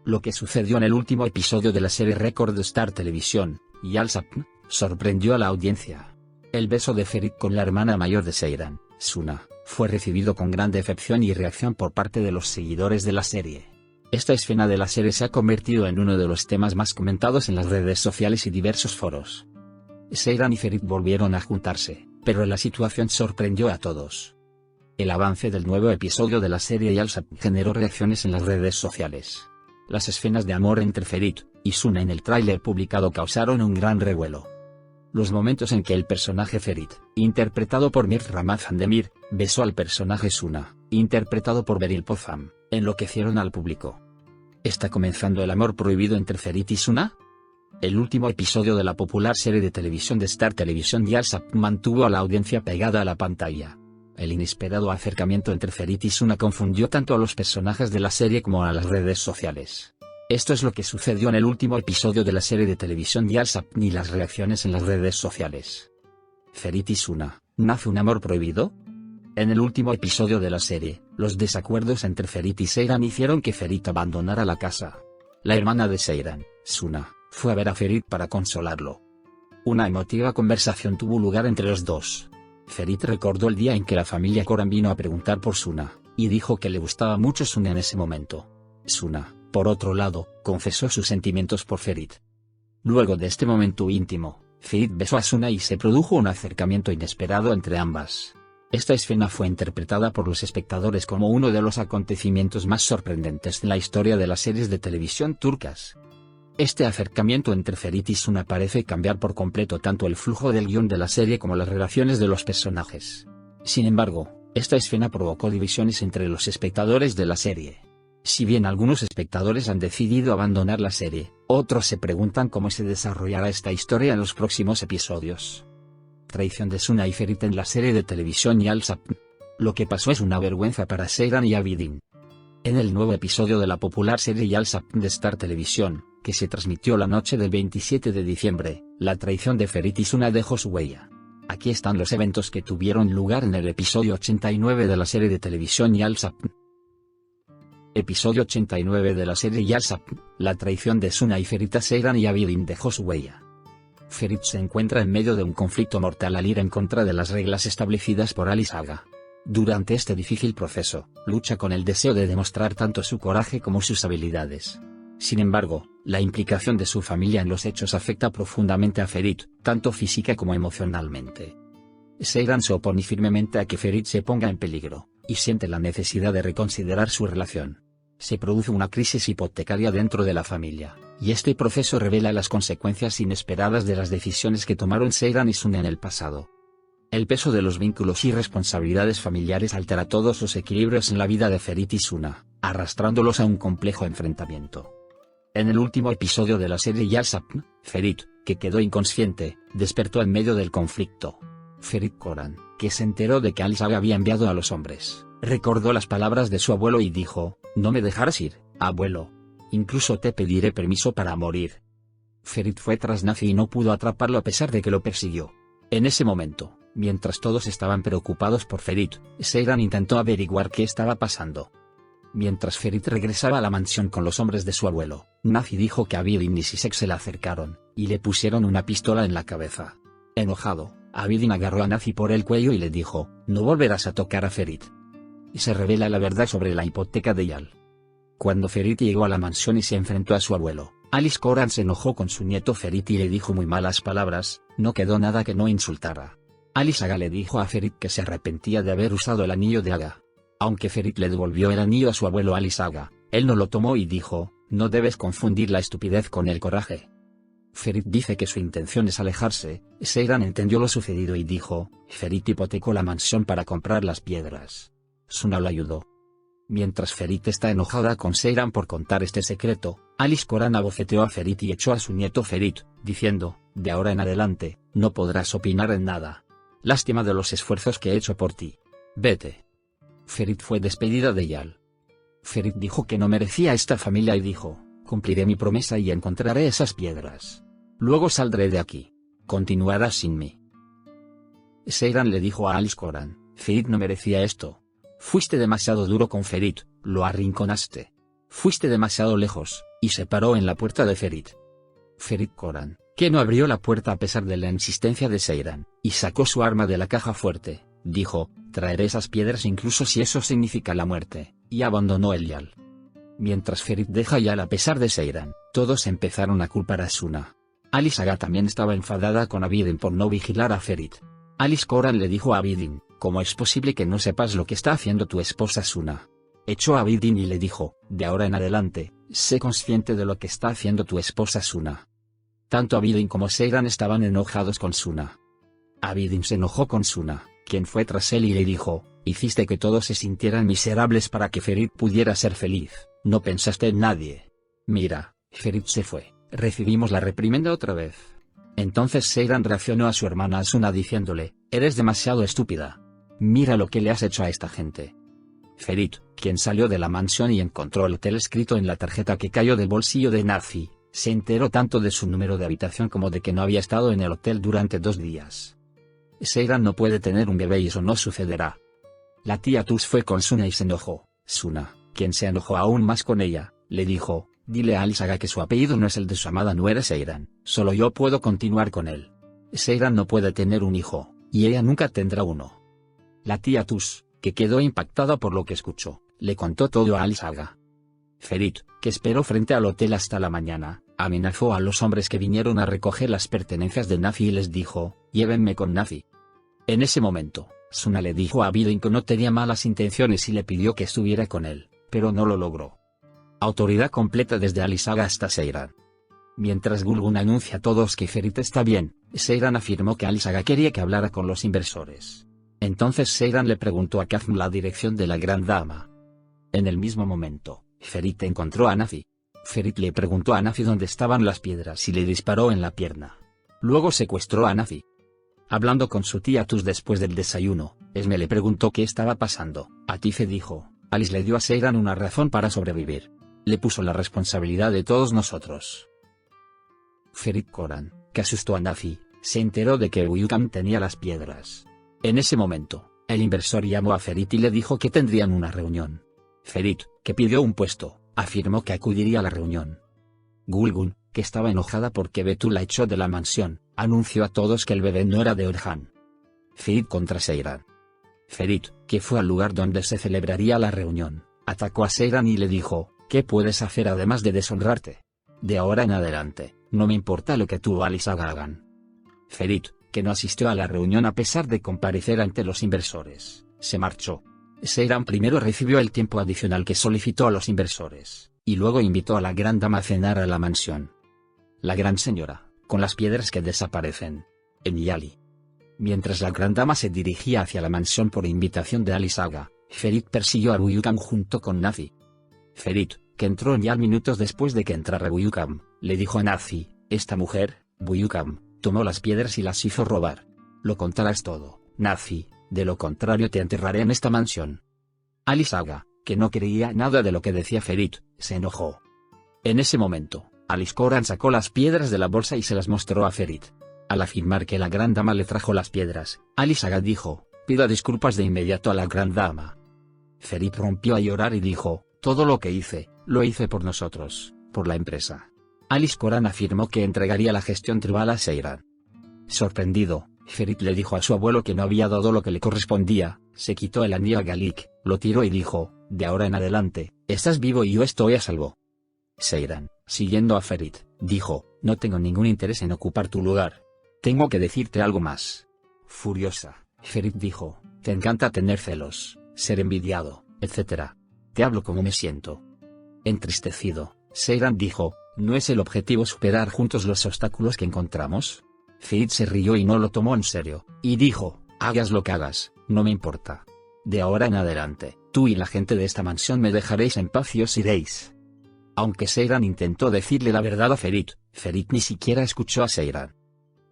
Lo que sucedió en el último episodio de la serie Record de Star Television, Yalsapn, sorprendió a la audiencia. El beso de Ferit con la hermana mayor de Seyran, Suna, fue recibido con gran decepción y reacción por parte de los seguidores de la serie. Esta escena de la serie se ha convertido en uno de los temas más comentados en las redes sociales y diversos foros. Seyran y Ferit volvieron a juntarse, pero la situación sorprendió a todos. El avance del nuevo episodio de la serie Yalsapn generó reacciones en las redes sociales. Las escenas de amor entre Ferit y Suna en el tráiler publicado causaron un gran revuelo. Los momentos en que el personaje Ferit, interpretado por Mir Ramazan-Demir, besó al personaje Suna, interpretado por Beril Pozam, enloquecieron al público. ¿Está comenzando el amor prohibido entre Ferit y Suna? El último episodio de la popular serie de televisión de Star Television Yalsapn mantuvo a la audiencia pegada a la pantalla. El inesperado acercamiento entre Ferit y Suna confundió tanto a los personajes de la serie como a las redes sociales. Esto es lo que sucedió en el último episodio de la serie de televisión Yalsapn y las reacciones en las redes sociales. ¿Ferit y Suna, nace un amor prohibido? En el último episodio de la serie, los desacuerdos entre Ferit y Seyran hicieron que Ferit abandonara la casa. La hermana de Seyran, Suna, fue a ver a Ferit para consolarlo. Una emotiva conversación tuvo lugar entre los dos. Ferit recordó el día en que la familia Koran vino a preguntar por Suna, y dijo que le gustaba mucho Suna en ese momento. Suna, por otro lado, confesó sus sentimientos por Ferit. Luego de este momento íntimo, Ferit besó a Suna y se produjo un acercamiento inesperado entre ambas. Esta escena fue interpretada por los espectadores como uno de los acontecimientos más sorprendentes en la historia de las series de televisión turcas. Este acercamiento entre Ferit y Suna parece cambiar por completo tanto el flujo del guión de la serie como las relaciones de los personajes. Sin embargo, esta escena provocó divisiones entre los espectadores de la serie. Si bien algunos espectadores han decidido abandonar la serie, otros se preguntan cómo se desarrollará esta historia en los próximos episodios. Traición de Suna y Ferit en la serie de televisión Yalsapn. Lo que pasó es una vergüenza para Seyran y Abidin. En el nuevo episodio de la popular serie Yalsapn de Star Television, que se transmitió la noche del 27 de diciembre, la traición de Ferit y Suna dejó su huella. Aquí están los eventos que tuvieron lugar en el episodio 89 de la serie de televisión Yalsapn. Episodio 89 de la serie Yalsapn, la traición de Suna y Ferit a Seyran y Abidin dejó su huella. Ferit se encuentra en medio de un conflicto mortal al ir en contra de las reglas establecidas por Ali Saga. Durante este difícil proceso, lucha con el deseo de demostrar tanto su coraje como sus habilidades. Sin embargo, la implicación de su familia en los hechos afecta profundamente a Ferit, tanto física como emocionalmente. Seyran se opone firmemente a que Ferit se ponga en peligro, y siente la necesidad de reconsiderar su relación. Se produce una crisis hipotecaria dentro de la familia, y este proceso revela las consecuencias inesperadas de las decisiones que tomaron Seyran y Suna en el pasado. El peso de los vínculos y responsabilidades familiares altera todos los equilibrios en la vida de Ferit y Suna, arrastrándolos a un complejo enfrentamiento. En el último episodio de la serie Yalsapn, Ferit, que quedó inconsciente, despertó en medio del conflicto. Ferit Koran, que se enteró de que Ali Saga había enviado a los hombres, recordó las palabras de su abuelo y dijo: «No me dejarás ir, abuelo. Incluso te pediré permiso para morir». Ferit fue tras Nafi y no pudo atraparlo a pesar de que lo persiguió. En ese momento, mientras todos estaban preocupados por Ferit, Seyran intentó averiguar qué estaba pasando. Mientras Ferit regresaba a la mansión con los hombres de su abuelo, Nafi dijo que Abidin y Sisek se le acercaron, y le pusieron una pistola en la cabeza. Enojado, Abidin agarró a Nafi por el cuello y le dijo: «No volverás a tocar a Ferit». Y se revela la verdad sobre la hipoteca de Yal. Cuando Ferit llegó a la mansión y se enfrentó a su abuelo, Alice Koran se enojó con su nieto Ferit y le dijo muy malas palabras. No quedó nada que no insultara. Ali Saga le dijo a Ferit que se arrepentía de haber usado el anillo de Aga. Aunque Ferit le devolvió el anillo a su abuelo Ali Saga, él no lo tomó y dijo: «No debes confundir la estupidez con el coraje». Ferit dice que su intención es alejarse. Seyran entendió lo sucedido y dijo: «Ferit hipotecó la mansión para comprar las piedras». Suna lo ayudó. Mientras Ferit está enojada con Seyran por contar este secreto, Alice Koran abofeteó a Ferit y echó a su nieto Ferit, diciendo: «De ahora en adelante, no podrás opinar en nada. Lástima de los esfuerzos que he hecho por ti. Vete». Ferit fue despedida de Yal. Ferit dijo que no merecía esta familia y dijo: «Cumpliré mi promesa y encontraré esas piedras. Luego saldré de aquí. Continuarás sin mí». Seyran le dijo a Alice Koran: «Ferit no merecía esto. Fuiste demasiado duro con Ferit, lo arrinconaste». Fuiste demasiado lejos, y se paró en la puerta de Ferit. Ferit Corran, que no abrió la puerta a pesar de la insistencia de Seiran, y sacó su arma de la caja fuerte, dijo, traeré esas piedras incluso si eso significa la muerte, y abandonó el Yal. Mientras Ferit deja Yal a pesar de Seiran, todos empezaron a culpar a Suna. Alice Aga también estaba enfadada con Abidin por no vigilar a Ferit. Alice Corran le dijo a Abidin, ¿cómo es posible que no sepas lo que está haciendo tu esposa Suna? Echó a Abidin y le dijo, de ahora en adelante, sé consciente de lo que está haciendo tu esposa Suna. Tanto Abidin como Seiran estaban enojados con Suna. Abidin se enojó con Suna, quien fue tras él y le dijo, hiciste que todos se sintieran miserables para que Ferit pudiera ser feliz, no pensaste en nadie. Mira, Ferit se fue, recibimos la reprimenda otra vez. Entonces Seiran reaccionó a su hermana Suna diciéndole, eres demasiado estúpida. Mira lo que le has hecho a esta gente. Ferit, quien salió de la mansión y encontró el hotel escrito en la tarjeta que cayó del bolsillo de Nafi, se enteró tanto de su número de habitación como de que no había estado en el hotel durante 2 días. Seiran no puede tener un bebé y eso no sucederá. La tía Tus fue con Suna y se enojó. Suna, quien se enojó aún más con ella, le dijo, dile a Alice Aga que su apellido no es el de su amada nuera Seiran, solo yo puedo continuar con él. Seiran no puede tener un hijo, y ella nunca tendrá uno. La tía Tus, que quedó impactada por lo que escuchó, le contó todo a Alice Aga. Ferit, que esperó frente al hotel hasta la mañana, amenazó a los hombres que vinieron a recoger las pertenencias de Nafi y les dijo, llévenme con Nafi. En ese momento, Suna le dijo a Abidin que no tenía malas intenciones y le pidió que estuviera con él, pero no lo logró. Autoridad completa desde Alice Aga hasta Seiran. Mientras Gulgun anuncia a todos que Ferit está bien, Seiran afirmó que Alice Aga quería que hablara con los inversores. Entonces Seiran le preguntó a Kazm la dirección de la gran dama. En el mismo momento, Ferit encontró a Nafi. Ferit le preguntó a Nafi dónde estaban las piedras y le disparó en la pierna. Luego secuestró a Nafi. Hablando con su tía Tus después del desayuno, Esme le preguntó qué estaba pasando. Atife dijo, Alice le dio a Seiran una razón para sobrevivir. Le puso la responsabilidad de todos nosotros. Ferit Corran, que asustó a Nafi, se enteró de que Uyukam tenía las piedras. En ese momento, el inversor llamó a Ferit y le dijo que tendrían una reunión. Ferit, que pidió un puesto, afirmó que acudiría a la reunión. Gulgun, que estaba enojada porque Betul la echó de la mansión, anunció a todos que el bebé no era de Orhan. Ferit contra Seiran. Ferit, que fue al lugar donde se celebraría la reunión, atacó a Seiran y le dijo, ¿qué puedes hacer además de deshonrarte? De ahora en adelante, no me importa lo que tú o Alice Aga hagan. Ferit, que no asistió a la reunión a pesar de comparecer ante los inversores, se marchó. Seiran primero recibió el tiempo adicional que solicitó a los inversores, y luego invitó a la gran dama a cenar a la mansión. La gran señora, con las piedras que desaparecen. En Yali. Mientras la gran dama se dirigía hacia la mansión por invitación de Alice Aga, Ferit persiguió a Buyukam junto con Nafi. Ferit, que entró en Yal minutos después de que entrara Buyukam, le dijo a Nafi, esta mujer, Buyukam, tomó las piedras y las hizo robar. Lo contarás todo, Nafi, de lo contrario te enterraré en esta mansión. Alice Aga, que no creía nada de lo que decía Ferit, se enojó. En ese momento, Alice Corran sacó las piedras de la bolsa y se las mostró a Ferit. Al afirmar que la gran dama le trajo las piedras, Alice Aga dijo, pida disculpas de inmediato a la gran dama. Ferit rompió a llorar y dijo, todo lo que hice, lo hice por nosotros, por la empresa. Alice Corran afirmó que entregaría la gestión tribal a Seiran. Sorprendido, Ferit le dijo a su abuelo que no había dado lo que le correspondía, se quitó el anillo a Galik, lo tiró y dijo, de ahora en adelante, estás vivo y yo estoy a salvo. Seiran, siguiendo a Ferit, dijo, no tengo ningún interés en ocupar tu lugar. Tengo que decirte algo más. Furiosa, Ferit dijo, te encanta tener celos, ser envidiado, etc. Te hablo como me siento. Entristecido, Seiran dijo, ¿no es el objetivo superar juntos los obstáculos que encontramos? Ferit se rió y no lo tomó en serio, y dijo, hagas lo que hagas, no me importa. De ahora en adelante, tú y la gente de esta mansión me dejaréis en paz y os iréis. Aunque Seiran intentó decirle la verdad a Ferit, Ferit ni siquiera escuchó a Seiran.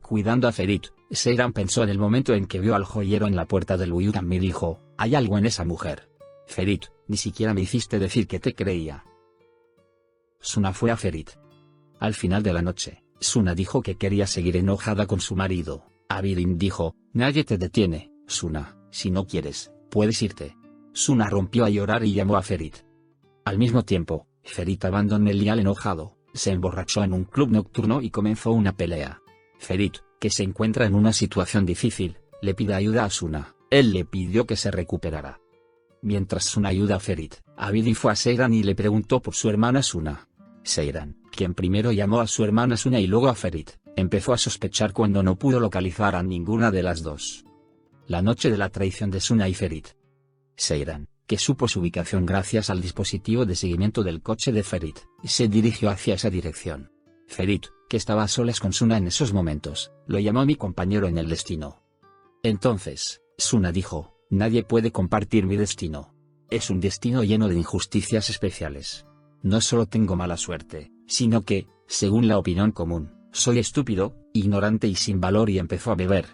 Cuidando a Ferit, Seiran pensó en el momento en que vio al joyero en la puerta del Uyukam y dijo, hay algo en esa mujer. Ferit, ni siquiera me hiciste decir que te creía. Suna fue a Ferit. Al final de la noche, Suna dijo que quería seguir enojada con su marido. Abidin dijo, nadie te detiene, Suna, si no quieres, puedes irte. Suna rompió a llorar y llamó a Ferit. Al mismo tiempo, Ferit abandonó el Lial enojado, se emborrachó en un club nocturno y comenzó una pelea. Ferit, que se encuentra en una situación difícil, le pide ayuda a Suna. Él le pidió que se recuperara. Mientras Suna ayuda a Ferit, Abidi fue a Seyran y le preguntó por su hermana Suna. Seyran, quien primero llamó a su hermana Suna y luego a Ferit, empezó a sospechar cuando no pudo localizar a ninguna de las dos. La noche de la traición de Suna y Ferit. Seyran, que supo su ubicación gracias al dispositivo de seguimiento del coche de Ferit, se dirigió hacia esa dirección. Ferit, que estaba a solas con Suna en esos momentos, lo llamó mi compañero en el destino. Entonces, Suna dijo, nadie puede compartir mi destino. Es un destino lleno de injusticias especiales. No solo tengo mala suerte, sino que, según la opinión común, soy estúpido, ignorante y sin valor, y empezó a beber.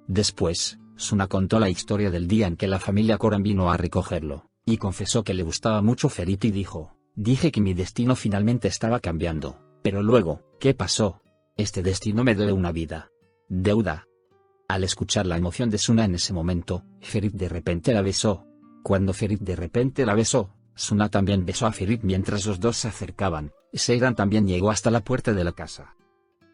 Después, Suna contó la historia del día en que la familia Koran vino a recogerlo, y confesó que le gustaba mucho Ferit y dijo, dije que mi destino finalmente estaba cambiando, pero luego, ¿qué pasó? Este destino me debe una vida. Deuda. Al escuchar la emoción de Suna en ese momento, Ferit de repente la besó. Cuando Ferit de repente la besó, Suna también besó a Ferit mientras los dos se acercaban. Seyran también llegó hasta la puerta de la casa.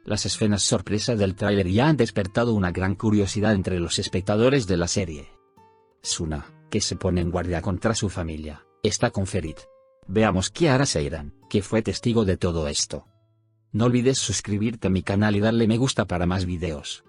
Las escenas sorpresa del tráiler ya han despertado una gran curiosidad entre los espectadores de la serie. Suna, que se pone en guardia contra su familia, está con Ferit. Veamos qué hará Seyran, que fue testigo de todo esto. No olvides suscribirte a mi canal y darle me gusta para más videos.